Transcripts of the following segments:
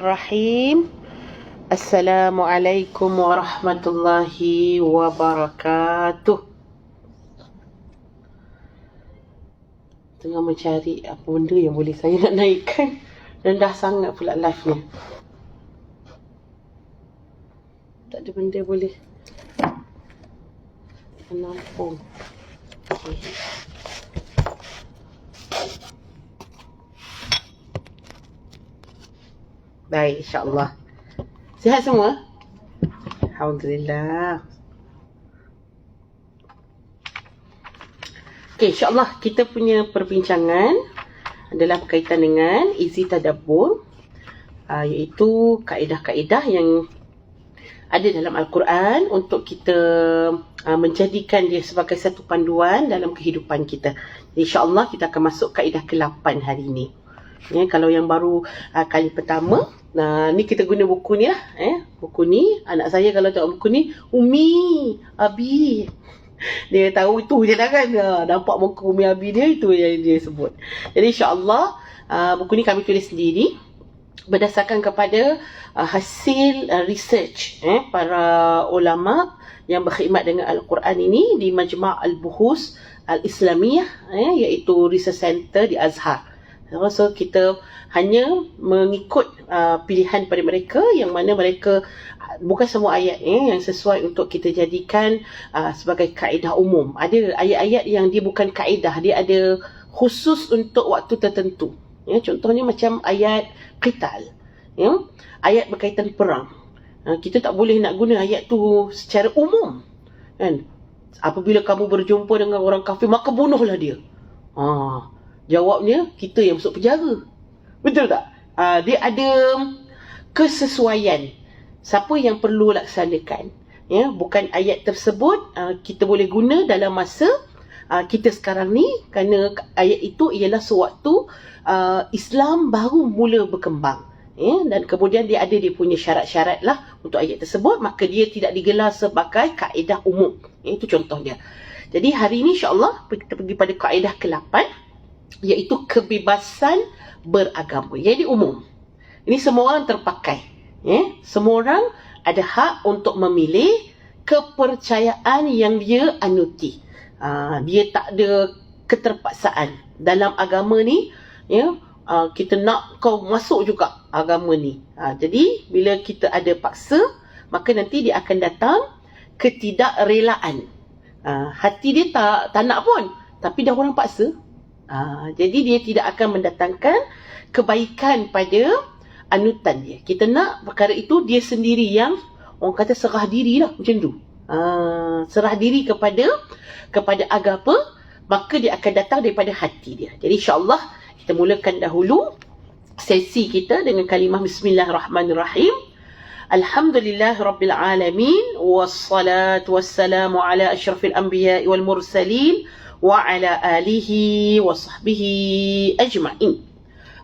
Bismillahirrahmanirrahim. Assalamualaikum warahmatullahi wabarakatuh. Tengah mencari apa benda yang boleh saya nak naikkan. Rendah sangat pula live ni. Tak ada benda boleh menampung. Okay. Baik, insyaAllah. Sihat semua? Alhamdulillah. Okay, insyaAllah kita punya perbincangan adalah berkaitan dengan izi tadabbur, iaitu kaedah-kaedah yang ada dalam Al-Quran untuk kita menjadikan dia sebagai satu panduan dalam kehidupan kita. InsyaAllah kita akan masuk kaedah ke-8 hari ini. Ya, kalau yang baru kali pertama, ni kita guna buku ni lah. Buku ni, anak saya kalau tengok buku ni, Umi, Abi. Dia tahu itu je lah kan. Nampak muka Umi Abi dia, itu yang dia sebut. Jadi insyaAllah, buku ni kami tulis sendiri berdasarkan kepada hasil research para ulama yang berkhidmat dengan Al-Quran ini di Majma' Al-Buhus Al-Islamiyah, iaitu Research Center di Azhar. So kita hanya mengikut pilihan pada mereka, yang mana mereka bukan semua ayat yang sesuai untuk kita jadikan sebagai kaedah umum. Ada ayat-ayat yang dia bukan kaedah, dia ada khusus untuk waktu tertentu. Contohnya macam ayat qital, ayat berkaitan perang. Kita tak boleh nak guna ayat tu secara umum, kan? Apabila kamu berjumpa dengan orang kafir, maka bunuhlah dia. Jawabnya, kita yang masuk penjara. Betul tak? Dia ada kesesuaian. Siapa yang perlu laksanakan. Bukan ayat tersebut kita boleh guna dalam masa kita sekarang ni, kerana ayat itu ialah sewaktu Islam baru mula berkembang. Dan kemudian dia ada dia punya syarat-syarat lah untuk ayat tersebut, maka dia tidak digelar sebagai kaedah umum. Itu contohnya. Jadi hari ini insyaAllah kita pergi pada kaedah ke-8, iaitu kebebasan beragama. Jadi umum. Ini semua orang terpakai. Semua orang ada hak untuk memilih kepercayaan yang dia anuti. Dia tak ada keterpaksaan. Dalam agama ni, kita nak kau masuk juga agama ni. Jadi bila kita ada paksa, maka nanti dia akan datang ketidakrelaan. Hati dia tak nak pun, tapi dah orang paksa. Jadi dia tidak akan mendatangkan kebaikan pada anutan dia. Kita nak perkara itu dia sendiri yang orang kata serah diri lah, macam tu. Serah diri kepada agama, maka dia akan datang daripada hati dia. Jadi insyaAllah kita mulakan dahulu sesi kita dengan kalimah Bismillahirrahmanirrahim. Alhamdulillah Rabbil Alamin, wassalatu wassalamu ala ashrafil anbiya wal mursalin wa ala alihi wa sahbihi ajma'in.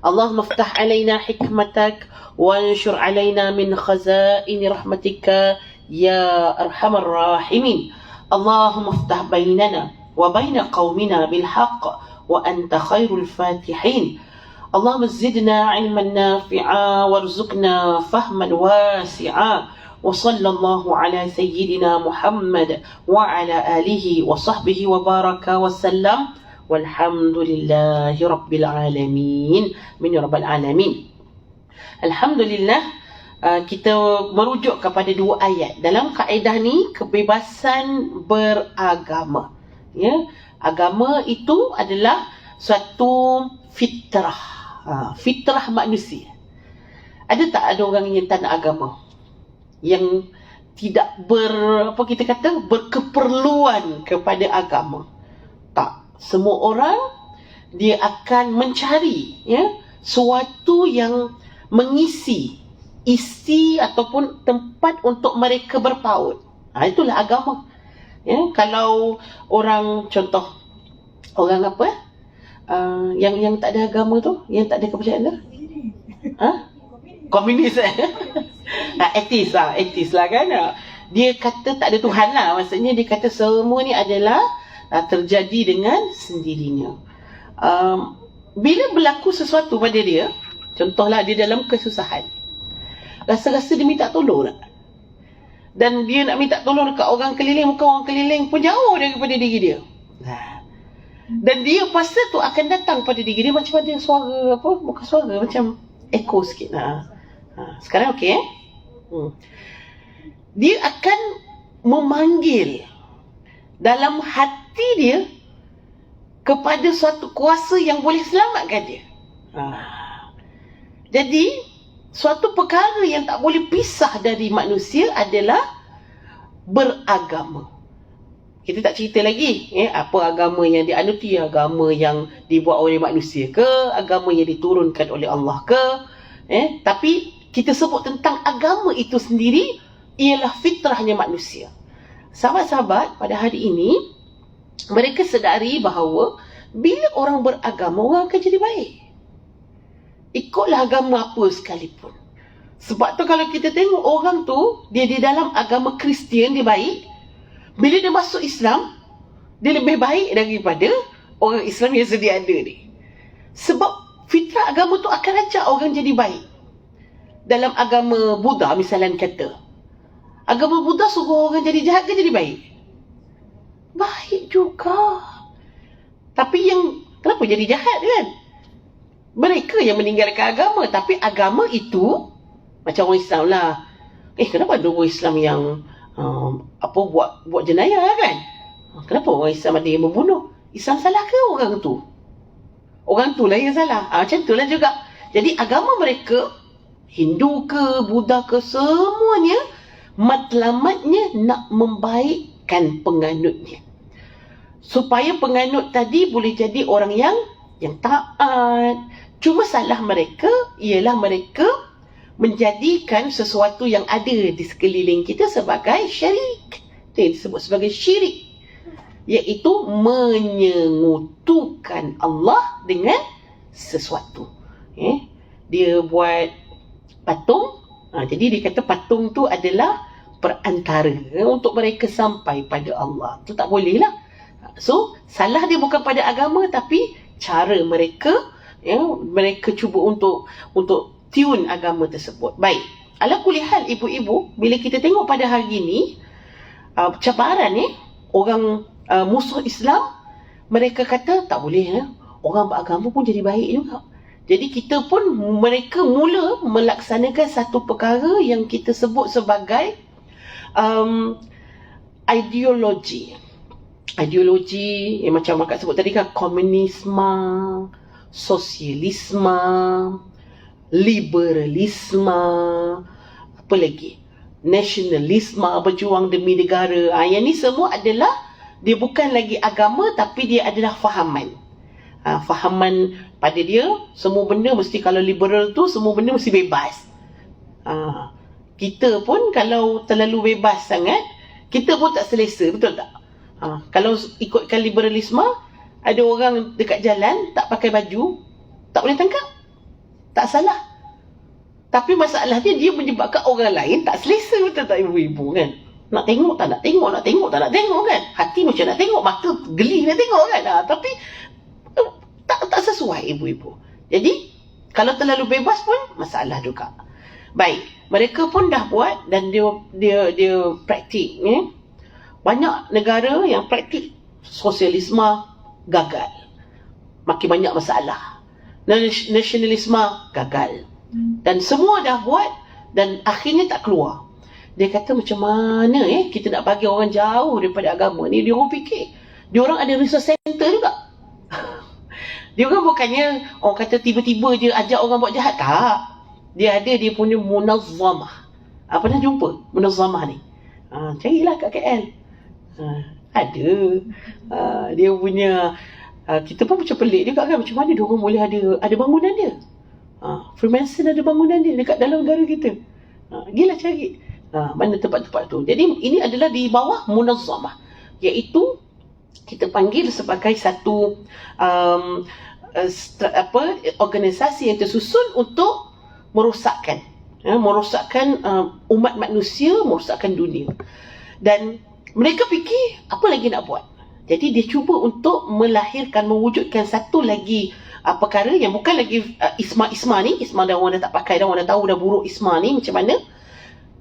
Allahumma aftah alaina hikmatak wa anshur alaina min khazaini rahmatika ya arhamar rahimin. Allahumma aftah bainana wa baina qaumina bil haqq wa anta khairul fatihin. Allahumma zidna ilman nafi'a warzuqna fahman wasi'a. وصلى الله على سيدنا محمد وعلى آله وصحبه وبارك وسلم والحمد لله رب العالمين من رب العالمين. Alhamdulillah, kita merujuk kepada dua ayat dalam kaedah ni, kebebasan beragama. Agama itu adalah suatu fitrah, fitrah manusia. Ada tak ada orang yang tak nak agama, yang tidak berkeperluan kepada agama? Tak. Semua orang dia akan mencari sesuatu yang mengisi isi ataupun tempat untuk mereka berpaut. Itulah agama. Kalau orang, contoh orang apa yang tak ada agama tu, yang tak ada kepercayaan tu, komunis. Ateis lah kan. Dia kata tak ada Tuhan lah. Maksudnya dia kata semua ni adalah terjadi dengan sendirinya. Bila berlaku sesuatu pada dia, contohlah dia dalam kesusahan, rasa-rasa dia minta tolong tak? Dan dia nak minta tolong dekat orang keliling, bukan orang keliling pun jauh daripada diri dia. Dan dia masa tu akan datang pada diri dia macam ada suara, bukan suara, macam echo sikit. Sekarang okey Dia akan memanggil dalam hati dia kepada suatu kuasa yang boleh selamatkan dia. Jadi suatu perkara yang tak boleh pisah dari manusia adalah beragama. Kita tak cerita lagi apa agama yang dianuti, agama yang dibuat oleh manusia ke, agama yang diturunkan oleh Allah ke. Tapi kita sebut tentang agama itu sendiri ialah fitrahnya manusia. Sahabat-sahabat, pada hari ini mereka sedari bahawa bila orang beragama, orang akan jadi baik. Ikutlah agama apa sekalipun. Sebab tu kalau kita tengok orang tu, dia di dalam agama Kristian dia baik. Bila dia masuk Islam, dia lebih baik daripada orang Islam yang sedia ada ni. Sebab fitrah agama tu akan ajak orang jadi baik. Dalam agama Buddha misalnya kata, agama Buddha suruh orang jadi jahat ke jadi baik? Baik juga. Tapi yang kenapa jadi jahat kan? Mereka yang meninggalkan agama. Tapi agama itu macam orang Islam lah. Kenapa ada orang Islam yang buat jenayah kan? Kenapa orang Islam ada yang membunuh? Islam salah ke orang tu? Orang tu lah yang salah. Macam tu lah juga. Jadi agama mereka, Hindu ke, Buddha ke, semuanya matlamatnya nak membaikkan penganutnya. Supaya penganut tadi boleh jadi orang yang taat. Cuma salah mereka ialah mereka menjadikan sesuatu yang ada di sekeliling kita sebagai syirik. Itu yang disebut sebagai syirik, iaitu menyekutukan Allah dengan sesuatu. Dia buat patung. Jadi dia kata patung tu adalah perantara untuk mereka sampai pada Allah. Itu tak boleh lah. So, salah dia bukan pada agama, tapi cara mereka, mereka cuba untuk tune agama tersebut. Baik, ala kulihal ibu-ibu, bila kita tengok pada hari ini, cabaran orang musuh Islam, mereka kata tak boleh orang beragama pun jadi baik juga. Jadi kita pun, mereka mula melaksanakan satu perkara yang kita sebut sebagai ideologi yang macam Mak sebut tadi kan, komunisme, sosialisme, liberalisme, apa lagi, nasionalisme, berjuang demi negara. Yang ni semua adalah, dia bukan lagi agama, tapi dia adalah fahaman. Fahaman pada dia, semua benda mesti, kalau liberal tu semua benda mesti bebas. Kita pun kalau terlalu bebas sangat, kita pun tak selesa, betul tak? Kalau ikutkan liberalisme, ada orang dekat jalan tak pakai baju, tak boleh tangkap. Tak salah. Tapi masalahnya dia menyebabkan orang lain tak selesa, betul tak ibu-ibu kan? Nak tengok tak nak tengok, nak tengok tak nak tengok kan? Hati macam nak tengok, mata geli nak tengok kan? Tapi tak sesuai ibu-ibu. Jadi kalau terlalu bebas pun masalah juga. Baik, mereka pun dah buat dan dia praktik. Banyak negara yang praktik sosialisme gagal. Makin banyak masalah. Nasionalisme gagal. Dan semua dah buat dan akhirnya tak keluar. Dia kata macam mana kita nak bagi orang jauh daripada agama ni. Dia orang fikir, dia orang ada resource center juga. Dia orang bukannya orang kata tiba-tiba je ajak orang buat jahat. Tak. Dia ada dia punya munazzamah. Pernah jumpa munazzamah ni? Carilah kat KL. Ada. Dia punya, kita pun macam pelik juga kan, macam mana dia orang boleh ada bangunan dia. Freemason ada bangunan dia dekat dalam negara kita. Gila cari mana tempat-tempat tu. Jadi ini adalah di bawah munazzamah, iaitu kita panggil sebagai satu organisasi yang tersusun untuk merosakkan umat manusia, merosakkan dunia. Dan mereka fikir apa lagi nak buat. Jadi dia cuba untuk melahirkan, mewujudkan satu lagi perkara yang bukan lagi isma ni. Isma dah orang dah tak pakai dah, orang dah tahu dah buruk isma ni macam mana.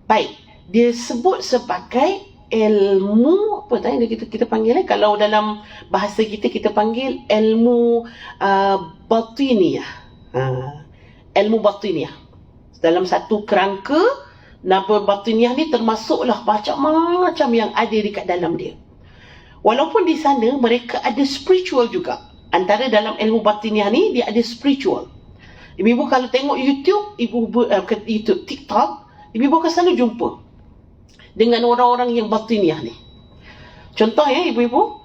Baik, dia sebut sebagai ilmu apa tadi kita panggil, kalau dalam bahasa kita panggil ilmu batiniyah. Ilmu batiniyah. Dalam satu kerangka, nama batiniyah ni termasuklah macam-macam yang ada dekat dalam dia. Walaupun di sana mereka ada spiritual juga. Antara dalam ilmu batiniyah ni dia ada spiritual. Ibu-ibu kalau tengok YouTube, YouTube, TikTok, ibu-ibu akan selalu jumpa dengan orang-orang yang batiniyah ni. Contoh ya ibu-ibu,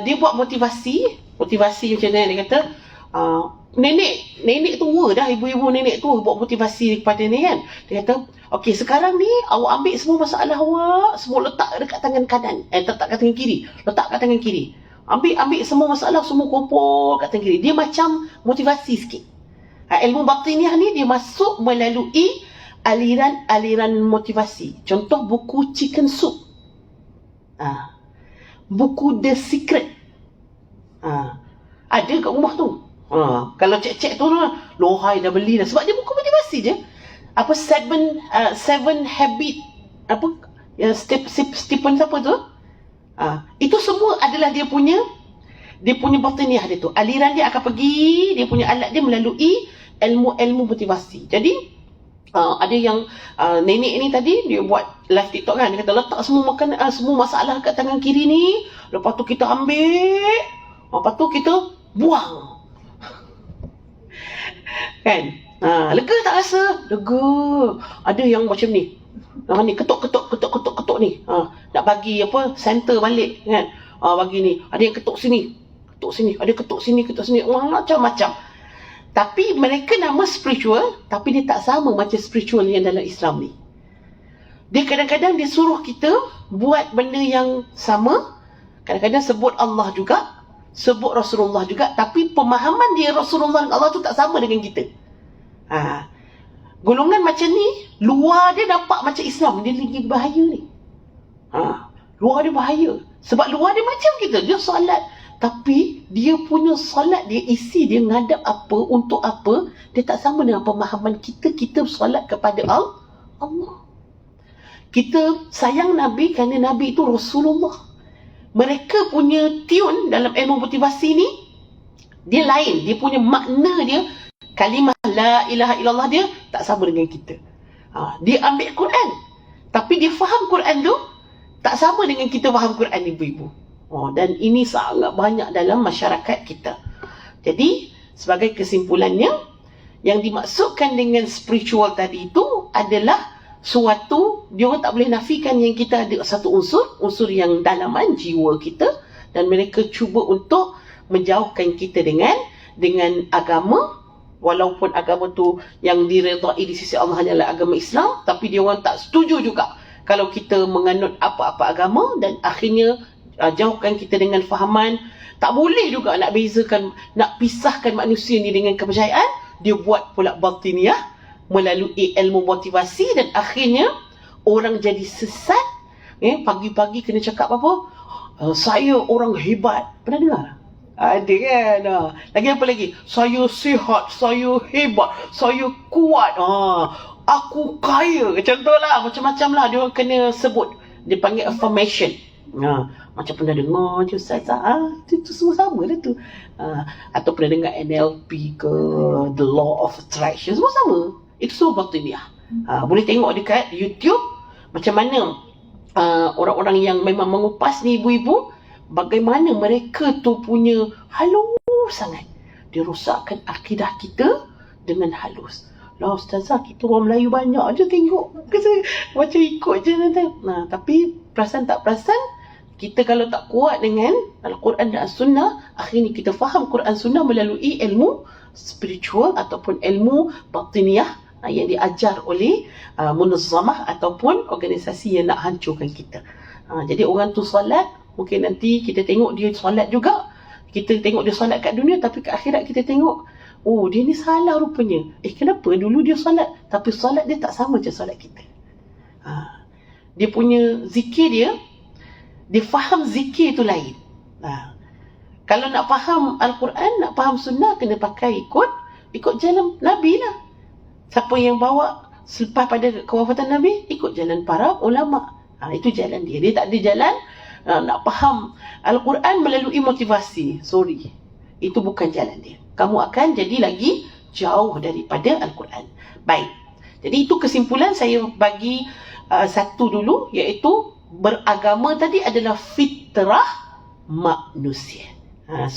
dia buat motivasi macam mana dia kata, nenek tua dah, ibu-ibu nenek tua buat motivasi kepada ni kan. Dia kata, okey sekarang ni awak ambil semua masalah awak, semua letak dekat tangan kanan, letak kat tangan kiri, letak kat tangan kiri. Ambil semua masalah, semua kumpul kat tangan kiri. Dia macam motivasi sikit. Ilmu batiniyah ni dia masuk melalui aliran motivasi. Contoh buku Chicken Soup. Buku The Secret. Ada kat rumah tu. Kalau cek-cek tu lohai dah beli dah. Sebab dia buku motivasi je. Apa seven habit apa yang Stephen siapa tu? Itu semua adalah dia punya batiniyah dia tu. Aliran dia akan pergi, dia punya alat dia melalui ilmu motivasi. Jadi ada yang nenek ni tadi dia buat live TikTok kan, dia kata letak semua semua masalah kat tangan kiri ni, lepas tu kita ambil, lepas tu kita buang. Kan? Lega tak rasa? Lega. Ada yang macam ni. Ni ketuk ni. Nak bagi apa? Center balik kan. Bagi ni. Ada yang ketuk sini. Ada ketuk sini. Macam-macam. Tapi mereka nama spiritual, tapi dia tak sama macam spiritual yang dalam Islam ni. Dia kadang-kadang dia suruh kita buat benda yang sama. Kadang-kadang sebut Allah juga, sebut Rasulullah juga, tapi pemahaman dia Rasulullah dan Allah tu tak sama dengan kita. Golongan macam ni, luar dia nampak macam Islam, dia lagi bahaya ni. Luar dia bahaya. Sebab luar dia macam kita, dia solat, tapi dia punya solat, dia isi, dia ngadap apa, untuk apa, dia tak sama dengan pemahaman kita. Kita solat kepada Allah. Kita sayang Nabi kerana Nabi itu Rasulullah. Mereka punya tune dalam ilmu motivasi ni, dia lain. Dia punya makna dia, kalimah la ilaha illallah dia tak sama dengan kita. Dia ambil Quran, tapi dia faham Quran tu tak sama dengan kita faham Quran, ibu-ibu. Dan ini sangat banyak dalam masyarakat kita. Jadi sebagai kesimpulannya, yang dimaksudkan dengan spiritual tadi itu adalah suatu, dia orang tak boleh nafikan yang kita ada satu unsur yang dalaman jiwa kita, dan mereka cuba untuk menjauhkan kita dengan agama. Walaupun agama tu yang diredai di sisi Allah adalah agama Islam, tapi dia orang tak setuju juga kalau kita menganut apa-apa agama, dan akhirnya jauhkan kita dengan fahaman. Tak boleh juga nak bezakan, nak pisahkan manusia ni dengan kepercayaan. Dia buat pula batiniyah melalui ilmu motivasi, dan akhirnya orang jadi sesat. Pagi-pagi kena cakap apa? Saya orang hebat. Pernah dengar? Ada kan? Lagi apa lagi? Saya sihat, saya hebat, saya kuat, aku kaya. Contohlah, macam-macam lah dia orang kena sebut. Dia panggil affirmation. Macam pernah dengar je Ustazah, itu semua sama lah tu. Atau pernah dengar NLP ke, The Law of Attraction, semua sama. Itu semua batiniyah. Boleh tengok dekat YouTube macam mana orang-orang yang memang mengupas ni, ibu-ibu, bagaimana mereka tu punya halus sangat. Dia rosakkan akidah kita dengan halus. Lah Ustazah, kita orang Melayu banyak je tengok. Macam ikut je nanti. Tapi perasan tak perasan, kita kalau tak kuat dengan Al-Quran dan As-Sunnah, akhirnya kita faham Quran Sunnah melalui ilmu spiritual ataupun ilmu batiniyah yang diajar oleh munazzamah ataupun organisasi yang nak hancurkan kita. Jadi orang tu solat, mungkin nanti kita tengok dia solat juga. Kita tengok dia solat kat dunia, tapi kat akhirat kita tengok, oh dia ni salah rupanya. Kenapa dulu dia solat, tapi solat dia tak sama macam solat kita. Dia punya zikir dia faham zikir tu lain. Kalau nak faham Al-Quran, nak faham sunnah, kena pakai ikut jalan Nabi lah. Siapa yang bawa selepas pada kewafatan Nabi, ikut jalan para ulama. Itu jalan dia. Dia tak ada jalan nak faham Al-Quran melalui motivasi. Sorry, itu bukan jalan dia. Kamu akan jadi lagi jauh daripada Al-Quran. Baik, jadi itu kesimpulan saya bagi satu dulu, iaitu beragama tadi adalah fitrah manusia.